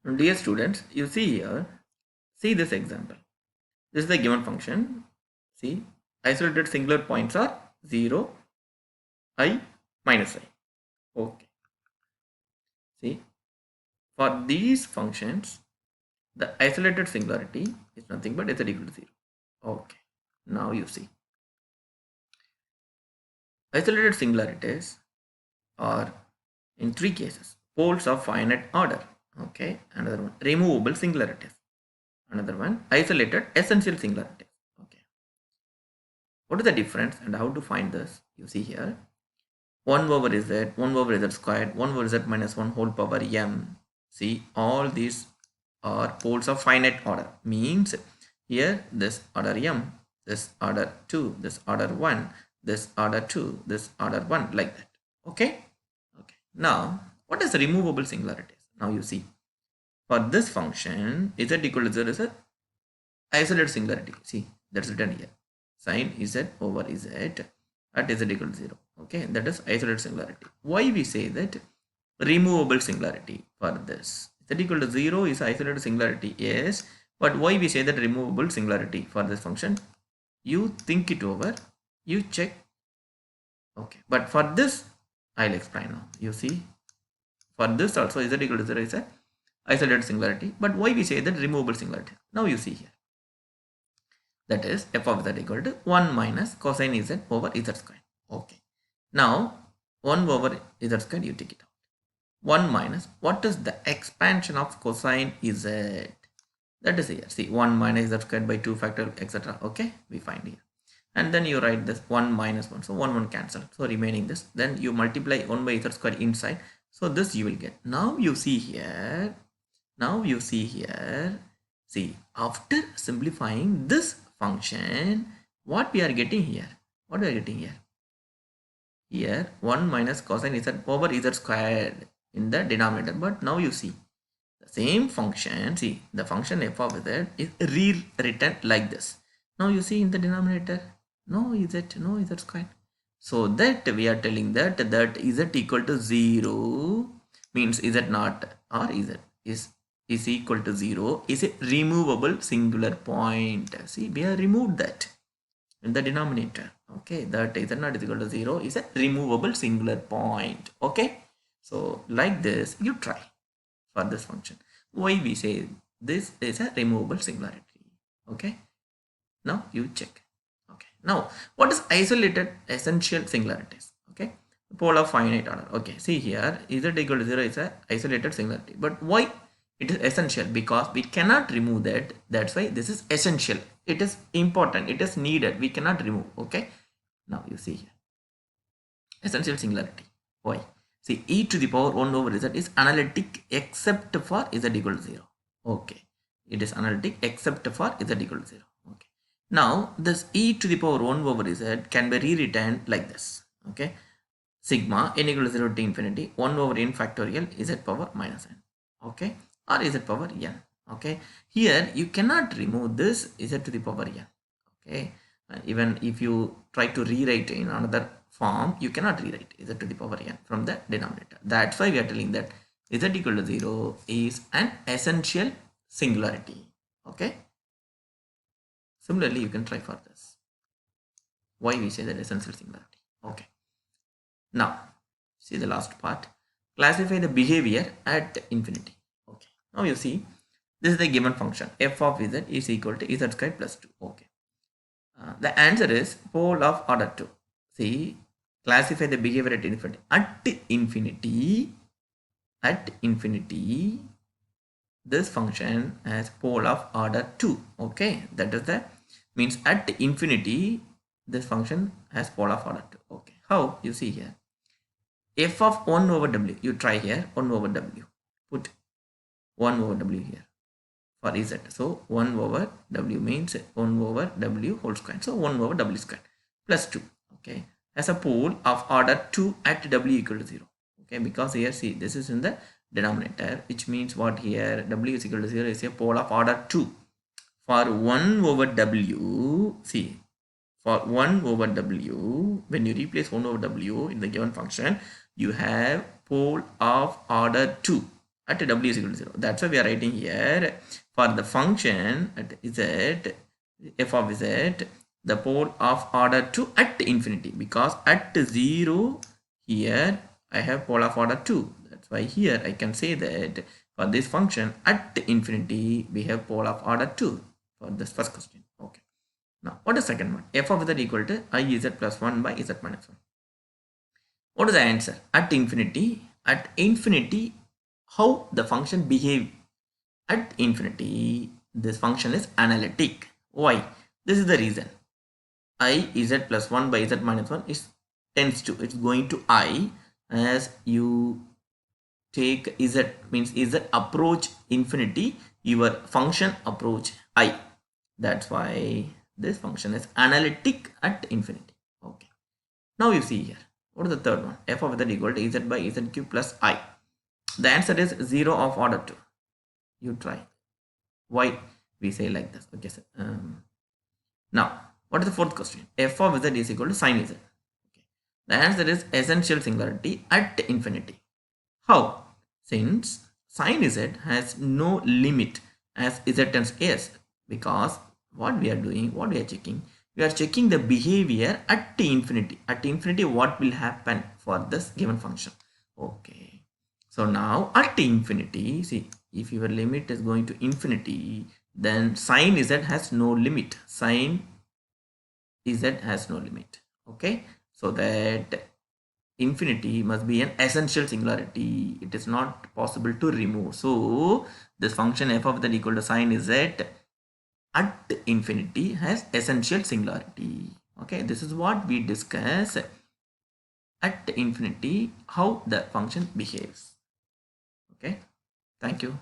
Dear students, you see here, see this example. This is the given function. See, isolated singular points are 0, I, minus I. Okay. See, for these functions, the isolated singularity is nothing but z equal to 0. Okay. Now you see. Isolated singularities are in three cases. Poles of finite order. Okay. Another one, removable singularities. Another one, isolated essential singularities. Okay. What is the difference and how to find this? You see here. 1 over z, 1 over z squared, 1 over z minus 1 whole power m. See, all these are poles of finite order. Means here this order m, this order 2, this order 1, this order 2, this order 1, like that. Okay? Okay. Now, what is removable singularities? Now you see. For this function, z equal to 0 is a isolated singularity. See, that's written here. Sin z over z at z equal to 0. Okay, that is isolated singularity. Why we say that removable singularity for this? Z equal to 0 is isolated singularity, yes. But why we say that removable singularity for this function? You think it over, you check. Okay, but for this, I'll explain now. You see, for this also z equal to 0 is a isolated singularity. But why we say that removable singularity? Now you see here. That is f of z equal to 1 minus cosine z over z square. Okay. Now 1 over z square, you take it out. 1 minus, what is the expansion of cosine z? That is here. See, 1 minus z squared by 2 factorial, etc. Okay, we find here. And then you write this 1 minus 1. So 1 cancel. So remaining this. Then you multiply 1 by z square inside. So this you will get. Now you see here. See, after simplifying this function, what we are getting here? What we are getting here? Here 1 minus cosine z over z squared in the denominator. But now you see the same function. See, the function f of z is rewritten like this. Now you see in the denominator, no z squared. So that we are telling that z equal to 0 means z not or z is equal to 0 is a removable singular point. See, we have removed that in the denominator. Okay, that z not is equal to 0 is a removable singular point. Okay, so like this you try for this function. Why we say this is a removable singularity? Okay, now you check. Okay, now what is isolated essential singularities? Okay, pole of finite order. Okay, see here z equal to 0 is a isolated singularity, but why it is essential? Because we cannot remove that. That's why this is essential. It is important, it is needed, we cannot remove. Okay, now you see here essential singularity. Why? See, e to the power 1 over z is analytic except for z equal to 0. Okay, it is analytic except for z equal to 0. Okay, now this e to the power 1 over z can be rewritten like this. Okay, sigma n equal to 0 to infinity 1 over n factorial z power minus n. Okay, or z power n. Okay, here you cannot remove this z to the power n. Okay, even if you try to rewrite in another form, you cannot rewrite z to the power n from the denominator. That's why we are telling that z equal to 0 is an essential singularity. Okay, similarly you can try for this. Why we say that essential singularity? Okay, now see the last part. Classify the behavior at infinity. Okay, now you see this is the given function f of z is equal to z squared plus 2. Okay, the answer is pole of order 2. See, classify the behavior at infinity. At infinity, this function has pole of order 2. Okay, that is the means at infinity, this function has pole of order 2. Okay, how? You see here. F of 1 over w. You try here 1 over w. Put 1 over w here for z. So 1 over w means 1 over w whole square. So 1 over w square plus 2. Okay, as a pole of order 2 at w equal to 0. Okay, because here see this is in the denominator, which means what here w is equal to 0 is a pole of order 2. For 1 over w, see, for 1 over w, when you replace 1 over w in the given function, you have pole of order 2 at w is equal to 0. That's why we are writing here for the function at z, f of z, the pole of order 2 at infinity, because at 0 here I have pole of order 2. That's why here I can say that for this function at infinity we have pole of order 2 for this first question. Okay. Now what is the second one? F of z equal to iz plus 1 by z minus 1. What is the answer? At infinity, how the function behave at infinity, this function is analytic. Why? This is the reason. I z plus 1 by z minus 1 is tends to, it's going to I, as you take z, means z approach infinity, your function approach I. That's why this function is analytic at infinity. Okay. Now you see here. What is the third one? F of z equal to z by z cube plus I. The answer is 0 of order 2. You try. Why we say like this? Okay, sir. Now, what is the fourth question? F of z is equal to sin z. Okay. The answer is essential singularity at infinity. How? Since sin z has no limit as z tends s, because what we are doing, what we are checking, we are checking the behavior at infinity. At infinity, what will happen for this given function? Okay. So now at infinity, see, if your limit is going to infinity, then sin z has no limit. Sin z has no limit. Okay. So that infinity must be an essential singularity. It is not possible to remove. So this function f of z equal to sin z at infinity has essential singularity. Okay, this is what we discuss at infinity, how the function behaves. Okay, thank you.